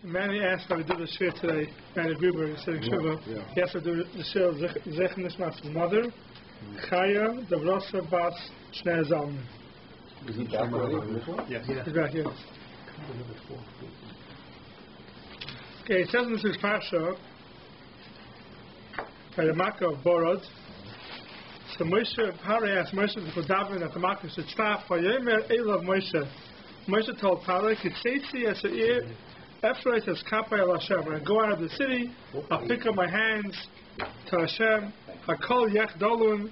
Manny asked how to do the shir today. Manny Gruber, he said in Shiva, he has to do the shir of Zech Nishmat's mother, Chaya, the Rosa Bas Shnei Zalman. Is he back already? Yes. He's back, yes. Okay, it says in this Parsha, by the Makkah of Borod, so Moshe, Pare asked Moshe to put davening at the Makkah should stop. Vayomer Elav Moshe. Moshe told Pare, Kitzeitzi Esa'ir, Ephraim says, Kapay al Hashem. When I go out of the city, I'll pick up my hands to Hashem. Hakol Yech Dolun,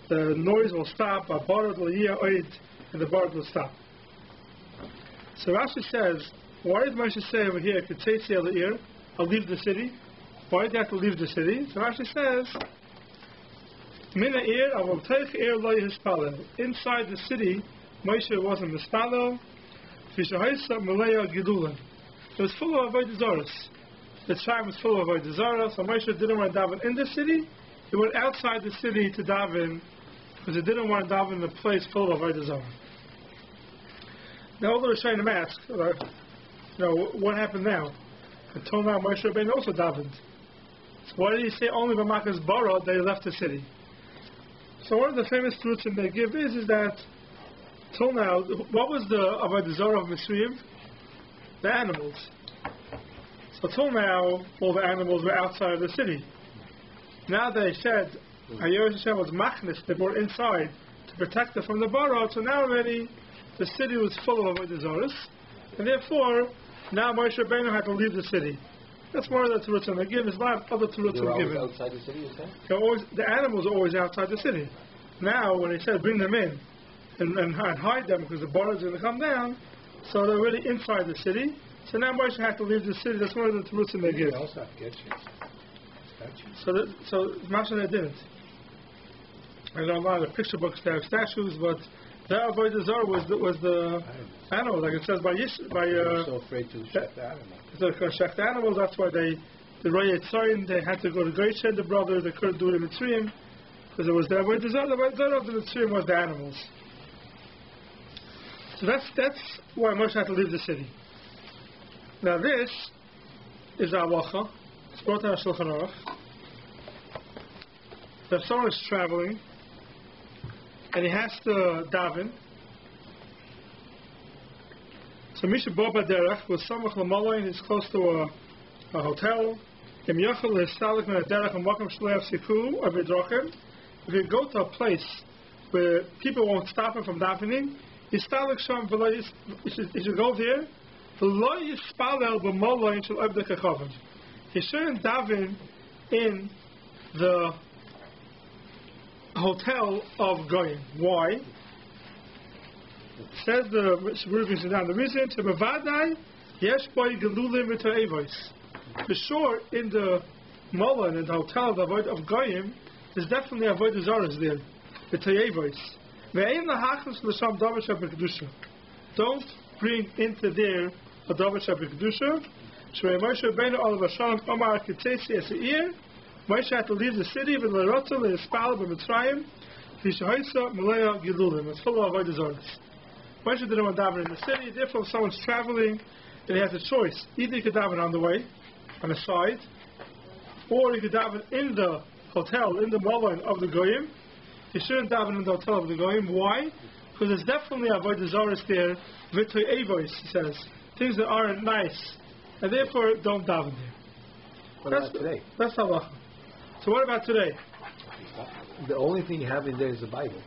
the noise will stop. Borod L'yia Oid, and the Borod will stop. So Rashi says, why did Moshe say over here, Kitzeitzi Esa'ir, I'll leave the city? Why did they have to leave the city? So Rashi says, Mina Ir, I will take Ir Lo Yispalel. Inside the city, Moshe wasn't Mispalel. Fishahaisa Malaya Gidulan. It was full of avodah zaros. The tribe was full of avodah zaros. So Moshe didn't want to daven in the city. He went outside the city to daven because he didn't want to daven in a place full of avodah zaros. Now all the Rishonim ask, what happened now? Until now, Moshe Rabbeinu also davened. So why did he say only B'Makas Bara that he left the city? So one of the famous truths they give is that till now, what was the avodah zarah of Mitzrayim? The animals. So till now, all the animals were outside of the city. Now they said, Hayosh Hashem was machnis, they brought inside to protect it from the bara. So now already, the city was full of avodah zarahs, and therefore, now Moshe Rabbeinu had to leave the city. That's one of the terutzim they give. There's a lot of other terutzim given. They were always outside the city, you say? The animals are always outside the city. Now, when they said bring them in and hide them because the bara is going to come down, so they're already inside the city. So now Moshe had to leave the city. That's one of the terutzim they give. They also have getches. So Masha they didn't. I know a lot of the picture books they have statues, but their avodah zarah was the animal, like it says by they were so afraid to shecht the animals. So they shecht the animals. That's why the Royal Tzoyin, they had to go to Greished, the brothers. They couldn't do it in Mitzrayim because it was their avodah zarah. The avodah zarah of the Mitzrayim was the animals. So that's why Moshe had to leave the city. Now this is the halacha. It's brought down Shulchan Aruch. If someone is traveling and he has to daven, so Misha Boba Derech was Samach Lamalay and he's close to a hotel. If you go to a place where people won't stop him from davening, he should go there. He shouldn't daven in the hotel of Goyim. Why? Says the reason to Bavadai Yesh Boy Gelulim V'Ta'evois. For sure, in the Mullah, in the hotel of Goyim, there's definitely avodah zaros there. V'Ta'evois. Ve'ein lahachnos l'sham davar shebekdusha. Don't bring into there a davar shebekdusha. Shmei Moshe Rabbeinu al Vashan Omar Kitzeitzi Esa'ir. Moshe had to leave the city with L'Rotza L'Yispal B'Mitzrayim V'Shahoysa Malaya Gilulim. It's full of avodah zaros. Moshe didn't want to daven in the city. Therefore, if someone's traveling and he has a choice, either he could daven on the way, on the side, or he could daven in the hotel, in the Mullah of the Goyim. He shouldn't daven in the hotel of the Goyim. Why? Because there's definitely avodah zaros there. V'toy evois, he says, things that aren't nice, and therefore don't daven there. What about today? That's halacha. So what about today? The only thing you have in there is the Bible.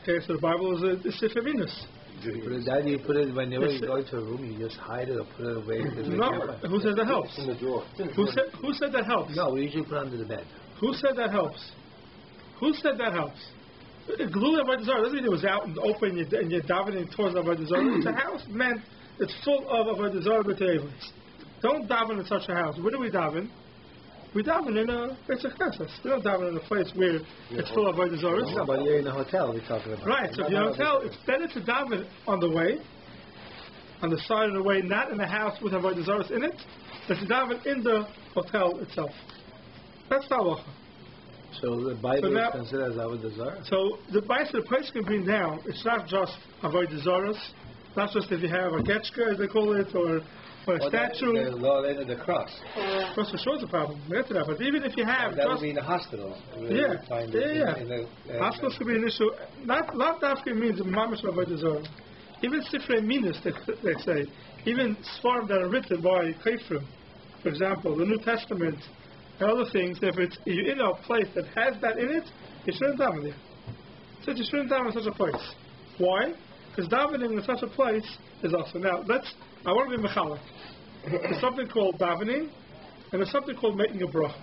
Okay, so the Bible is a Sefer Venus. But that you put it whenever you go into a room, you just hide it or put it away. No, who said that helps? It's in the drawer. Who said that helps? No, we usually put it under the bed. Who said that helps? Who said that helps? Glue avodah zarah doesn't mean it was out and open and you're davening towards avodah zarah. It's a house, man. It's full of avodah zarah b'teivos. Don't daven in such a house. Where do we daven? We daven in a Beis HaKnesses. We don't daven in a place where it's full of avodah zarah. No, but you're in a hotel. We're talking about. Right. So if you're in a hotel, it's better to daven on the way, on the side of the way, not in a house with avodah zarah in it, than to daven in the hotel itself. That's the halacha. So the Bible is considered as avodah zarah. So the place can bring down. It's not just avodah zarah. Not just if you have a getchka, as they call it, or or a statue. The lower end of the cross. Cross for sure is a problem. We'll get to that. But even if you have... That would be in the hospital. Hospitals could be an issue. Not that means the mamash of Avodah Zarah. Even Sifrei Minas, they say, even Sfarim that are written by Kefrim, for example, the New Testament and other things, if you're in a place that has that in it, you shouldn't daven there. So you shouldn't daven in such a place. Why? Because davening in such a place is also. Now, I want to be mechalek. There's something called davening, and there's something called making a bracha.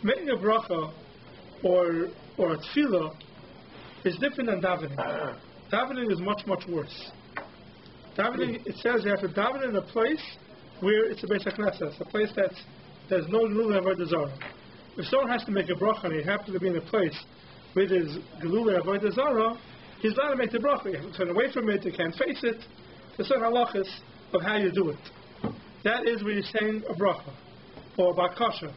Making a bracha or a tefillah is different than davening. Davening is much, much worse. Davening, it says you have to daven in a place where it's a Beis HaKnesses, a place there's no Gelulei Avodah Zarah. If someone has to make a bracha and he happens to be in a place where there's Gelulei Avodah Zarah, he's allowed to make the bracha. You have to turn away from it, you can't face it. There's certain halachas of how you do it. That is where you're saying a bracha, or bakasha.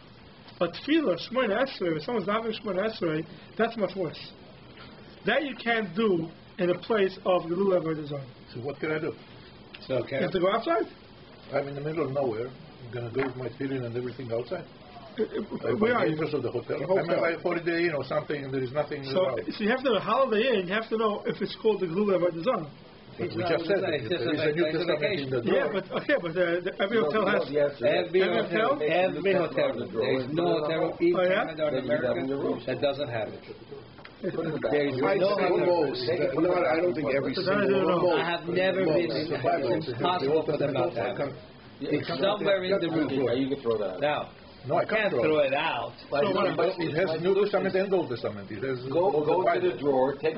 But tefillah, Shemona Esrei, if someone's davening Shemona Esrei, that's much worse. That you can't do in a place of Gelulei Avodah Zarah. So what can I do? So you have to go outside. I'm in the middle of nowhere. I'm going to go with my tefillin and everything outside. Where are you? Of the hotel. I'm at like Holiday Inn or something, and there is nothing. So you have to know Holiday Inn. You have to know if it's called the Gelulei Avodah Zarah. We just said that there is a New Testament in the drawer. Yeah, but every hotel has. Every hotel. There's no hotel in Canada or America that doesn't have it. There is no almost. I don't think every single. I have never been. It's impossible for them not to have it. It's somewhere in the room. You can throw that out. Now, no, I can't throw it out. But it has New Testament and Old Testament. It has go to the drawer, take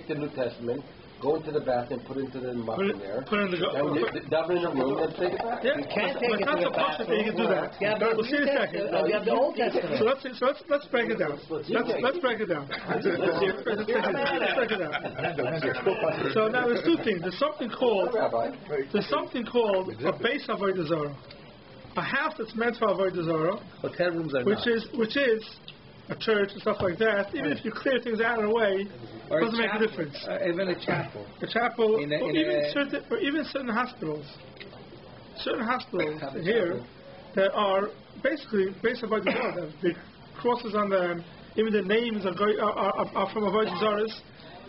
the New Testament, go into the bathroom, put it into the muffin there, and dump it in the room and take it back. Yeah, you can't take it to the bathroom. You can do that. Yeah, but we'll see in a second. You have the Old Testament. So let's break it down. Let's break it down. Let's break it down. So now there's two things. There's something called a base Avodah Zarah, a house that's meant for Avodah Zarah, hotel rooms are which is a church and stuff like that. Even if you clear things out of the way, it doesn't make a difference. Even a chapel. A chapel, or even certain hospitals. Certain hospitals here that are basically based on Avodah Zarah. There's big crosses on them. Even the names are from Avodah Zarahs.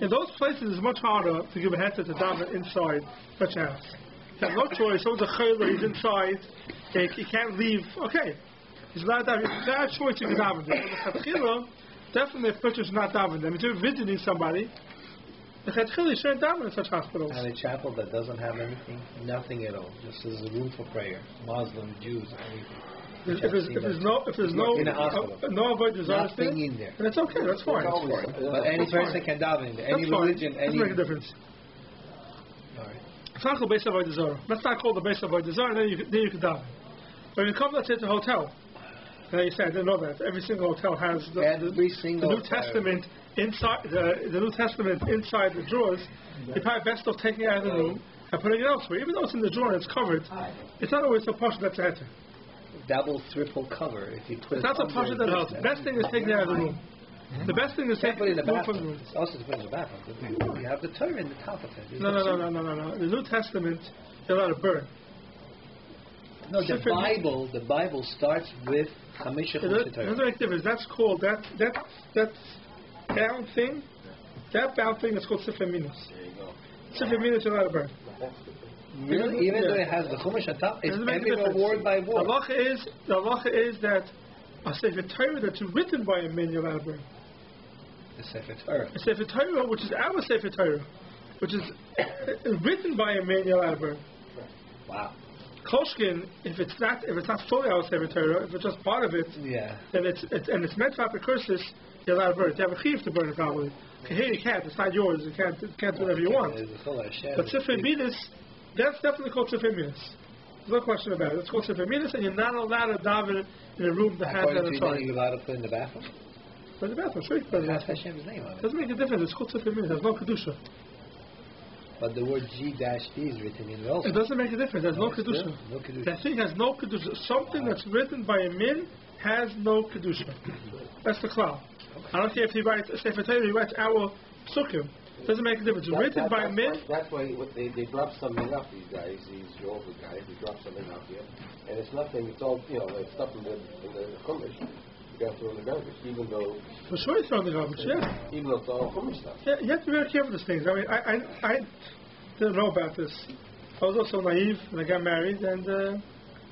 In those places, it's much harder to give a heter to daven inside such a house. You have no choice. Someone's a chayla, he's inside. He can't leave. Okay. He's allowed to have that choice you can daven there. The chatchila, definitely if person should not daven them. If you're visiting somebody, the chatchila, you shouldn't daven in such hospitals. And a chapel that doesn't have anything, nothing at all, just as a room for prayer, Muslim, Jews, anything. If there's no Avodah Zarah thing in there, then it's okay. That's fine. But any person can daven in there. Any religion, doesn't make a difference. All right. It's not called base Avodah Zarah. Let's not call the base Avodah Zarah. Then you can daven. When you come, let's say, to a hotel. And you say, I didn't know that. Every single hotel has the New Testament inside the New Testament inside the drawers. You're probably best off taking it out of the room and putting it elsewhere. Even though it's in the drawer and it's covered, it's not always so posh that's a heter. Double, triple cover. If you put that's a posh that helps. The best thing is taking it out of the room. The best thing is taking it in the bathroom. From the room. It's also to put in the bathroom. You have the Torah in the top of it. No. The New Testament, you're allowed to burn. No, the Bible starts with Chamisha Torah. It doesn't make a difference. That's called that bound thing. That bound thing is called Sifrei Minas. There you go. Sifrei Minas you're allowed to burn. Really? Even though it has the Chumash on top, it's everywhere word by word. The halacha is that a Sefer Torah that's written by a man you're allowed to burn. The Sefer Torah. A Sefer Torah, which is our Sefer Torah, which is written by a man you're allowed to burn. Wow. Koshkin, if it's not fully our Sefer Torah, if it's just part of it, then it's meant for precursus, you're allowed to burn it. You have a chiv to burn it probably. Okay, here you can't. It's not yours. You can't do whatever you want. But Sifrei Minas, that's definitely called Sifrei Minas. There's no question about it. It's called Sifrei Minas, and you're not allowed to daven in a room that has that inside. You're allowed to put in the bathroom. Put in the bathroom. Sure, you put in the bathroom. Hashem's name on it. Doesn't make a difference. It's called Sifrei Minas. There's no kedusha. But the word G-D is written in it also. It doesn't make a difference. There's no kedusha. No kedusha. That thing has no kedusha. Something that's written by a min has no kedusha. That's the klal. I don't care if he writes Sefer Torah, he writes our psukim. Doesn't make a difference. It's written by men. That's why they drop something up. These guys, these Jehovah guys, they drop something up here, and it's nothing. It's all it's stuff in the chumash. You got to throw in the garbage, even though. For sure, you throw in the garbage. Yeah. Even though it's all chumash stuff. Yeah, you have to be very careful with these things. I mean, I didn't know about this. I was also naive when I got married, and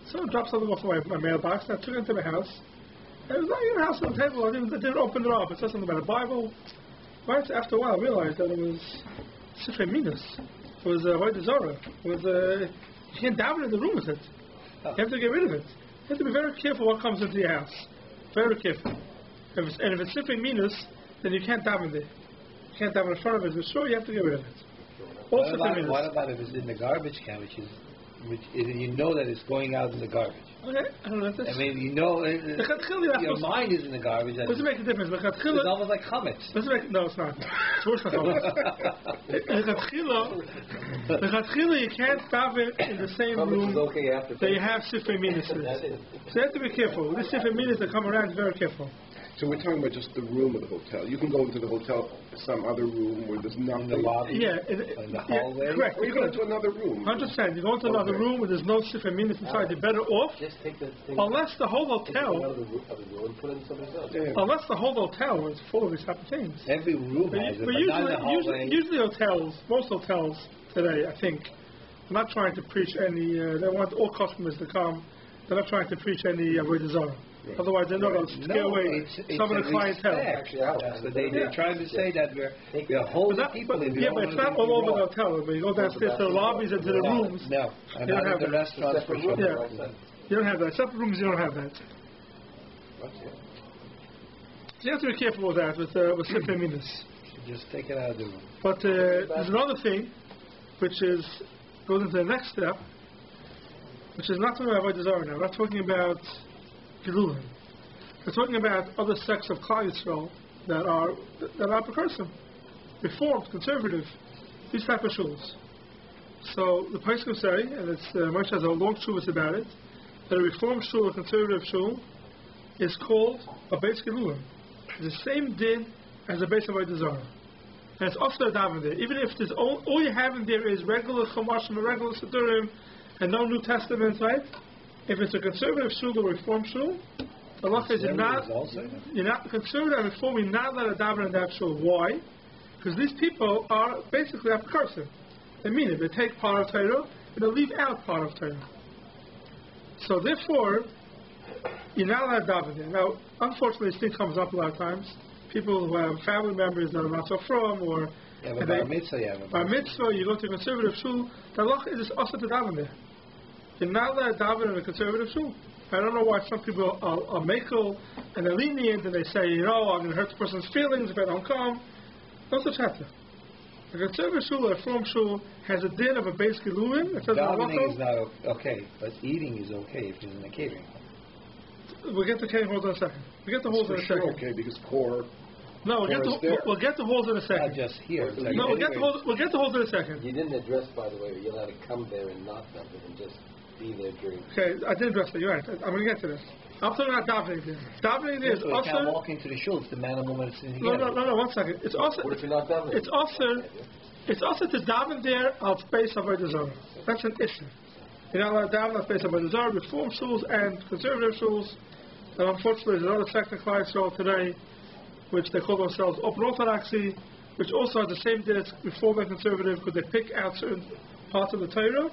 someone dropped something off my mailbox, and I took it into my house. And it was lying in the house on the table. I didn't open it up. It said something about a Bible. Right after a while, I realized that it was Sifrei Minas. It was Avodah Zarah. It was you can't daven in the room with it. You have to get rid of it. You have to be very careful what comes into your house. Very careful. If it's Sifrei Minas, then you can't daven there. You can't daven in front of it. For sure, you have to get rid of it. What about if it's in the garbage can, which you know that it's going out in the garbage? Okay, I don't know. I mean, you know, your mind is in the garbage. Does it make a difference? It's almost like chametz. No, it's not. It's worse than chametz. You can't daven in the same room that you have Sifrei Minas. So you have to be careful. With the Sifrei Minas that come around, very careful. So we're talking about just the room of the hotel. You can go into the hotel, some other room where there's nothing. In the lobby? Yeah. In the hallway? Correct. Or you go into another room. 100%. You go into another room where there's no Sifrei Minas inside. You're better off. Just take the thing unless the whole hotel. Unless the whole hotel is full of these type of things. Every room has it, but usually hotels, most hotels today, I think, are not trying to preach any. They want all customers to come. They're not trying to preach any Avodah Zarah. Right. Otherwise, they're not going to scare away some of the clientele. They're trying to say that we're holding people in. Yeah, but it's not all over the hotel. When you go downstairs to the lobbies and to the rooms, no, you don't have the restaurants for sure. Yeah, you don't have that. Separate rooms, you don't have that. So you have to be careful with that, with Sifrei Minas. Just take it out of the room. But there's another thing, which goes into the next step, which is not talking about Avodah Zarah now. We're not talking about Gelulim. We're talking about other sects of Klal Yisrael that are precursor, reformed, conservative, these type of shuls. So the place will say, and Moshe has a long shuvas about it, that a reformed shul, a conservative shul, is called a Beis Gelulim. It's the same din as a Beis Avodah Zarah. And it's also daven there. Even if there's all you have in there is regular Chumashim, regular Siddurim, and no New Testament, right? If it's a conservative shul or reform shul, the law says you're not conservative and reform. You're not allowed to daven in that shul. Why? Because these people are basically a precursor. They mean it. They take part of Torah and they leave out part of Torah. So therefore, you're not allowed to daven there. Now, unfortunately, this thing comes up a lot of times. People who have family members that are not so from, or by mitzvah, you go to a conservative shul. The law is also to daven there. You're not allowed to daven in a conservative shul. I don't know why some people are makel and they're lenient and they say, I'm going to hurt the person's feelings if I don't come. No such happen. A conservative shul or a reform shul has a din of a Beis Gelulim. Davening is not okay, but eating is okay if it's in the catering. We'll get to catering halls in a second. We'll get the halls in a second. Okay, because core. No, we'll get the halls in a second. Not just here. No, we'll get the halls in a second. You didn't address, by the way, you're allowed to come there and not daven and just be there during. Okay, I didn't address that. You're right. I'm going to get to this. I'm talking about davening there. Davening there is also. You can't walk into the shul. It's the man and woman sitting together. No. 1 second. It's also. What if you're not davening? It's also to daven there of space of Avodah Zarah. That's an issue. You're not allowed to daven of space of Avodah Zarah, reform shuls and conservative shuls. And unfortunately, there's another sect of Klal Yisrael today, which they call themselves Open Orthodoxy, which also has the same din as reform and conservative because they pick out certain parts of the Torah.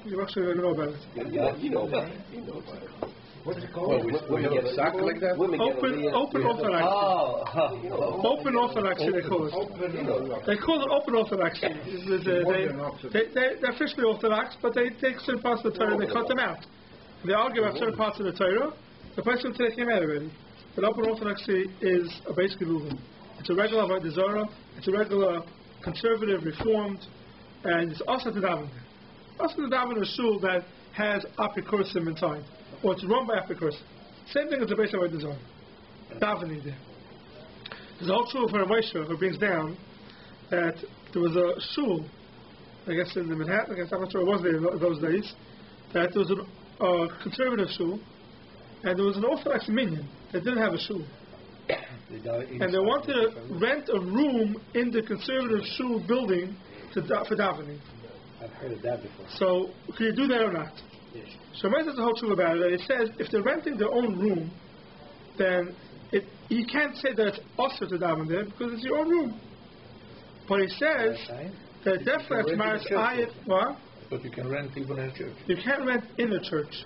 You actually don't know about it. You know about it. What's it called? We have a sock like that? Open Orthodoxy. Open Orthodoxy, they call it. They call it Open Orthodoxy. They're officially Orthodox, but they take certain parts of the Torah and they cut them out. They argue about certain parts of the Torah. The person today came out already. But Open Orthodoxy is a Beis Gelulim. It's a regular Avodah Zarah. It's a regular conservative, reformed, and it's also to daven. Also to daven a shul that has apikosim inside, or it's run by apikosim. Same thing as the Beis Avodah Zarah. Davening there. There's a whole shul for Moshe who brings down that there was a shul, I guess in the Manhattan. I'm not sure it was there in those days. That there was a conservative shul, and there was an Orthodox minion that didn't have a shul. and they wanted to rent a room in the conservative shul building for davening. I've heard of that before. So, can you do that or not? Yes. So, Moses has a whole truth about it. It says if they're renting their own room, then you can't say that it's usher to daven there because it's your own room. But he says that definitely Maris Ayat. What? But you can rent even in a church. You can't rent in a church.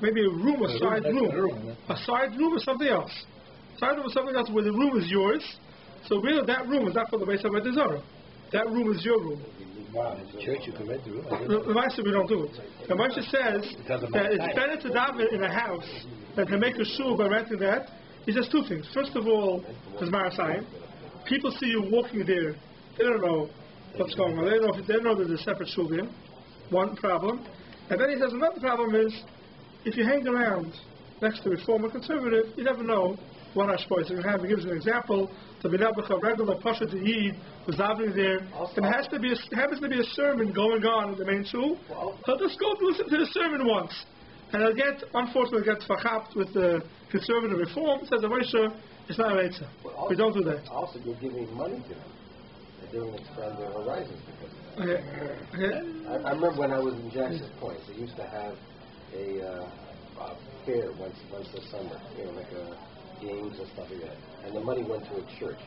Maybe a room, a side room. A side room is something else. Side room is something else where the room is yours. So really that room is not for the base of a Zara. That room is your room. Wow, in the church you can rent the room. The Master, we don't do it. The Master says that it's better to daven in a house than to make a shul by renting that. He says two things. First of all, as Marasayim, people see you walking there. They don't know what's going on. They don't know there's a separate shul there. One problem. And then he says another problem is if you hang around next to Reform or Conservative, you never know what SHMOS you're going to have. He gives an example. The Binabach, regular Parsha to Yid, was davening there. And there happens to be a sermon going on in the main shul. He'll just go to listen to the sermon once. And unfortunately, get fachapt with the Conservative Reform. Says the Moshe, it's not a Reitzah. We don't do that. Also, you're giving money to them. They're doing expand their horizons because of that. I remember when I was in Jackson's Point, they used to have a fair once a summer, like games and stuff like that. And the money went to a church.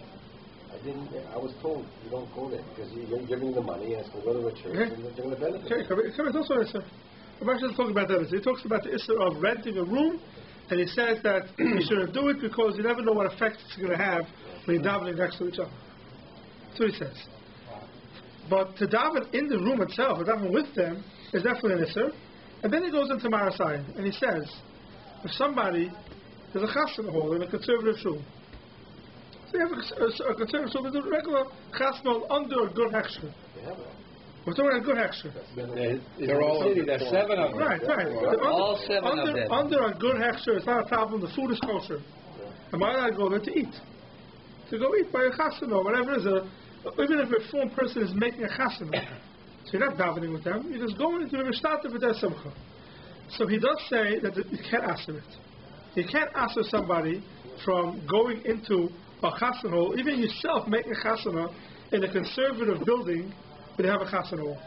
I was told you don't go there because you're giving the money and it's going to go to a church and they're going to benefit. Okay, also Issa. I'm actually talking about that. He talks about the issue of renting a room, and he says that you shouldn't do it because you never know what effect it's going to have when you're davening next to each other. That's what he says. But to daven in the room itself, or daven with them, is definitely an issue. And then he goes into Marasayim, and he says, if somebody, there's a chassan hall in a conservative shul. So you have a conservative shul with a regular chassan hall under a good hechsher. We're talking about a good hechsher. They're all city. There's 7 of them. Right. All 7 of them. Under a good hechsher, it's not a problem. The food is kosher. And why not go there to eat? To go eat by a chassan or whatever it is. Even if a reformed person is making a chassan, so you're not davening with them. You're just going into the starter with their simcha. So he does say that you can't answer it. You can't answer somebody from going into a chassan hall, even yourself making a chasana in a conservative building where they have a chassan hall.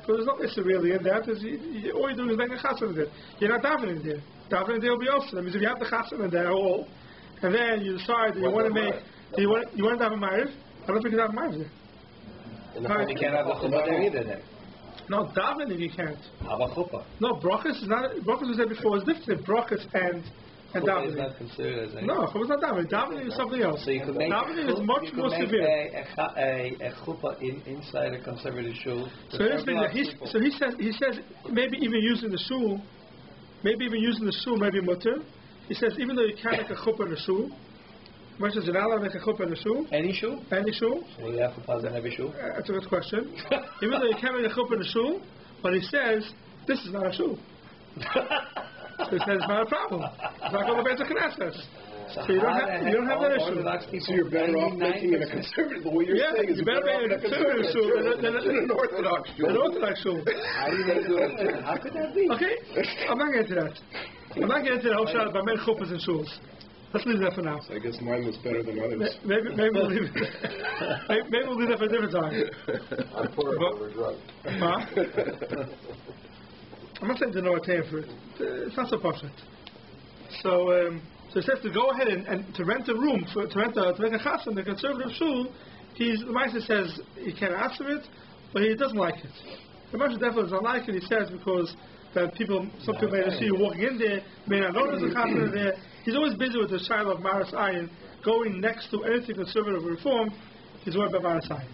Because there's no issue really in that. All you're doing is making a chasana there. You're not davening there. Davening there will be also. That means if you have the chasana in there hall, and then you decide that you want to make, you want to have a marriage, I don't think you have a marriage there. You can't have a chuppah there either then. No, davening you can't. Have a chuppah. No, brachas is not. Brachas was there before. It's different. Brachas and davening. Is not considered as a... No, it was not davening. Davening is something else. So you could make davening is much more severe. A chuppah inside a conservative shul. So he says maybe even using the shul, maybe mutter. He says even though you can't make a chuppah in the shul, much as you're not allowed to make a chuppah in the shul. Any shul? Any shul. So you have chuppahs in every shul? That's a good question. Even though you can't make a chuppah in the shul, but he says this is not a shul. So he says it's not a problem. It's not going to be a Knesset. So you don't have that issue. So you're better off making it a conservative. The way you're saying is you better make a conservative shul than an Orthodox shul. An Orthodox shul. How do you make it? How could that be? Okay, I'm not getting to that. I'm not getting to the whole shot about making chuppahs in shuls. Let's leave that for now. So I guess mine was better than others. Maybe we'll leave it. Maybe we'll leave that for a different time. I'm poor over drug. I'm not saying to know a time for it. It's not so perfect. So it says to go ahead and to rent a room to make a chassan, the conservative shul. The Meister says he can't answer it, but he doesn't like it. The Meister definitely doesn't like it. He says because that some people may see you walking in there, may not know there's a chassan in there. He's always busy with the child of Maris Ayin, going next to anything conservative or reform. He's worried about Maris Ayin.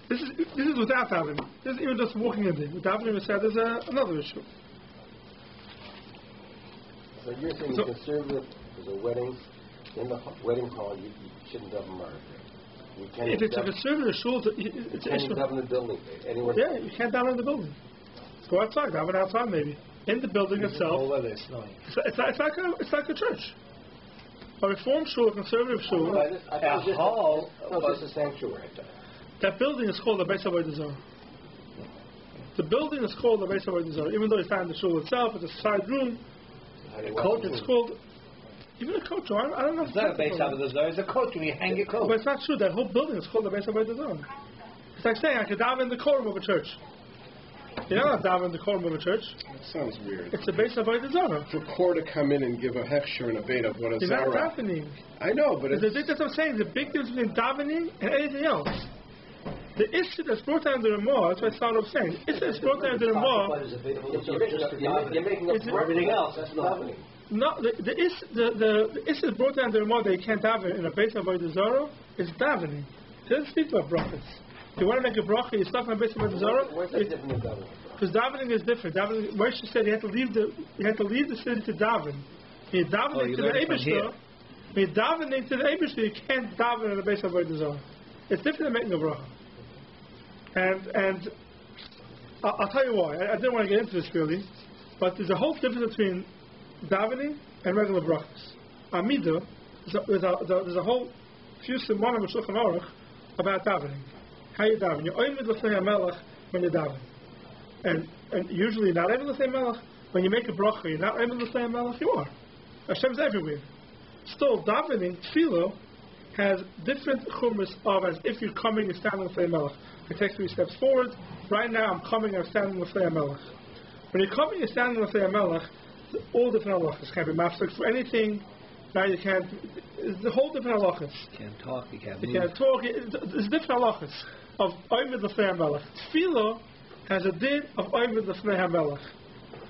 This is without davening. This is even just walking in there. With davening, we said there's another issue. So you're saying conservative, there's a wedding, in the wedding hall, you shouldn't have a marriage. If it's a conservative shul, it's an issue. You can't daven in the building. Anywhere. Yeah, you can't daven in the building. Let's go outside, daven outside maybe. In the building itself. It's like a church. A reform shul, a conservative shul. A hall. Just a sanctuary. That building is called the Beis Avodah Zarah. The building is called the Beis Avodah Zarah, even though it's not in the shul itself. It's a side room. It's called. Even a coat, I don't know. It's not a base of the Zohar, it's a coat where you hang your coat. But it's not true. That whole building is called the base of the Zohar. It's like saying I could daven in the quorum of a church. You're not daven in the quorum of a church. That sounds weird. It's the base of the Zohar. For Kor to come in and give a hechsher and a beta of what a Zohar. You're not davening. I know, but that's what I'm saying. The big difference between davening and anything else. The issue that's brought down the Ramah, that's what I started off saying. The issue that's brought down the Ramah. You're making up for everything else. That's not davening. No, the issue that's brought down the Ramah that you can't daven in a base of the Zohar is davening. It doesn't speak about brachas. If you want to make a bracha, you start from a base of the Zohar. Because davening is different. Davening, Moshe said you had to leave the city to daven. You're davening to the Eibishter. When you're davening to the Eibishter, you can't daven in the base of the Zohar. It's different than making a bracha. And I'll tell you why. I didn't want to get into this really, but there's a whole difference between davening and regular brachas. Amida, there's a whole few simonim of Shulchan Aruch about davening. How you daven? You're oimid l'fnei HaMelech when you daven, and usually you're not oimid l'fnei HaMelech. When you make a bracha, you're not oimid l'fnei HaMelech. You are. Hashem's everywhere. Still, davening, tefillah, has different chumras of as if you're coming and standing l'fnei HaMelech. I take 3 steps forward. Right now, I'm coming and standing l'fnei HaMelech. When you're coming and standing l'fnei HaMelech, all different halachas can't be mafsek for anything. Now you can't. It's the whole different halachas. You can't talk. You can't move. You can't talk. There's different halachas of oimid l'fnei HaMelech. Tefillah has a din of oimid l'fnei HaMelech.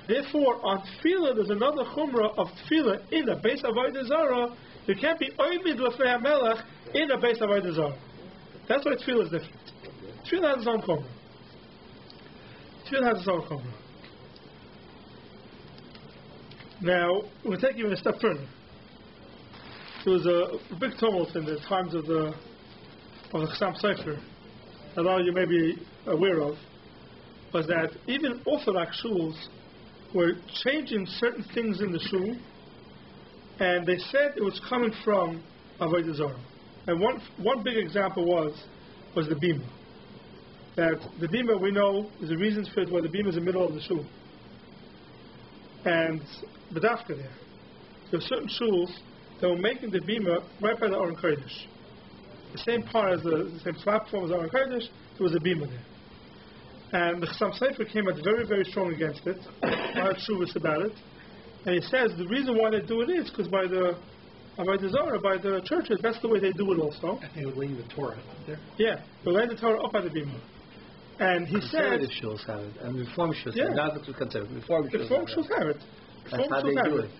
Therefore, on tefillah, there's another chumrah of tefillah in the base of avodah zarah. You can't be oimid l'fnei HaMelech in the base of avodah zarah. That's why tefillah is different. Tefillah has its own chumrah. Tefillah has its own chumrah. Now, we'll take even a step further. There was a big tumult in the times of the Chassam Sofer, that all you may be aware of, was that even Orthodox shuls were changing certain things in the shul, and they said it was coming from Avodah Zarah. And one big example was the bima. That the bima, we know, there's a reason for it where the bima is in the middle of the shul. And the dafka there. There were certain shuls that were making the bima right by the Aron Kodesh. The same part as the same platform as the Aron Kodesh, there was a bima there. And the Chassam Sofer came out very, very strong against it. I have shuvas about it. And he says the reason why they do it is because by the Zohar, by the churches, that's the way they do it also. And they would lean the Torah up there. Yeah, they lay the Torah up by the bima. And he said... Conservative shuls have it, and Reform shuls have it. Not the conservative. Reform shuls have it. That's how they do it.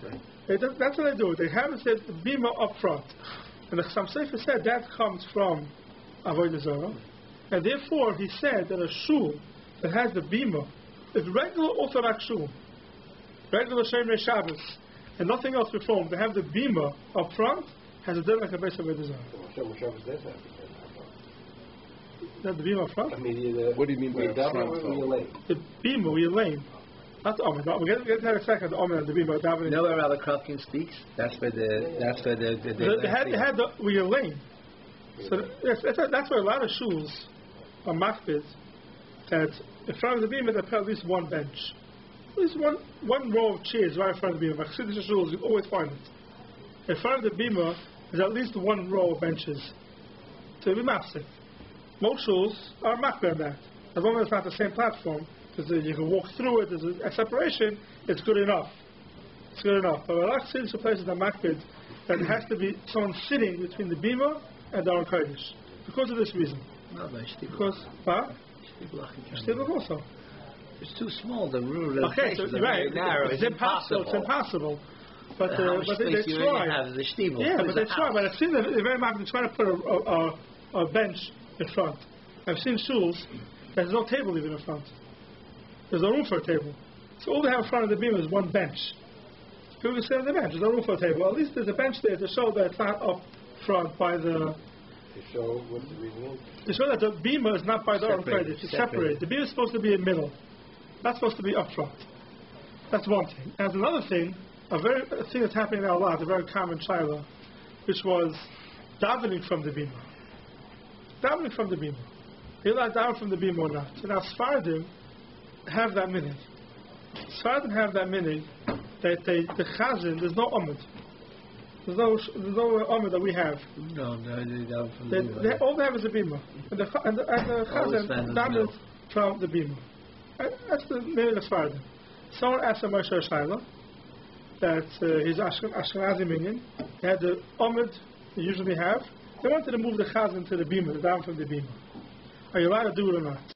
Right? That's what they do. They have it said the bima up front. And the Chassam Sofer said that comes from Avodah Zarah. And therefore he said that a shul that has the bima, if regular Orthodox shul, regular Shemei Shabbos, and nothing else reformed, they have the bima up front, has a din like a base of Avodah Zarah. That the bima up front? What do you mean by up front? The bima where you're laying. Not the omen. We're going to have a second the omen and the bima. You know where Rabbi Krupkin speaks? That's where they had the where you're laying. So that's why a lot of shuls are makbid that in front of the bima they put at least one bench. At least one row of chairs right in front of the bima. Chassidish shuls, you always find it. In front of the bima there's at least one row of benches to be mafsik. Most shuls are makbid on that. As long as it's not the same platform, because you can walk through it, there's a separation, it's good enough. It's good enough. But a lot of Chassidish places are makbid that it has to be someone sitting between the bima and the Aron Kodesh. Because of this reason. Because, Shtibach also. It's too small, the room. Okay, so you're right. Narrow. It's impossible. It's impossible. But they try. Yeah, but they try. But I've seen them, they're very much trying to put a bench in front. I've seen shuls, there's no table even in front. There's no room for a table. So all they have in front of the bima is one bench. People can sit on the bench, there's no room for a table. At least there's a bench there to show that it's not up front by the... To show what's the reason? To show that the bima is not by the Aron Kodesh, it's separated. The bima is supposed to be in the middle. That's supposed to be up front. That's one thing. And another thing, a thing that's happening now a lot, a very common shaila, which was davening from the bima. Davening from the bima. You're allowed daven from the bima or not. So now Sfardim have that minhag. Sfardim have that minhag that the chazan, there's no omid. There's no Omer that we have. No, all they have is a bima. And the Chazan davened from the bima. That's the name of the Father. Someone asked Moshe Shaila that he's Ashkenazi minion. He had the Omid they usually have. They wanted to move the Chazan to the bima, down from the bima. Are you allowed to do it or not?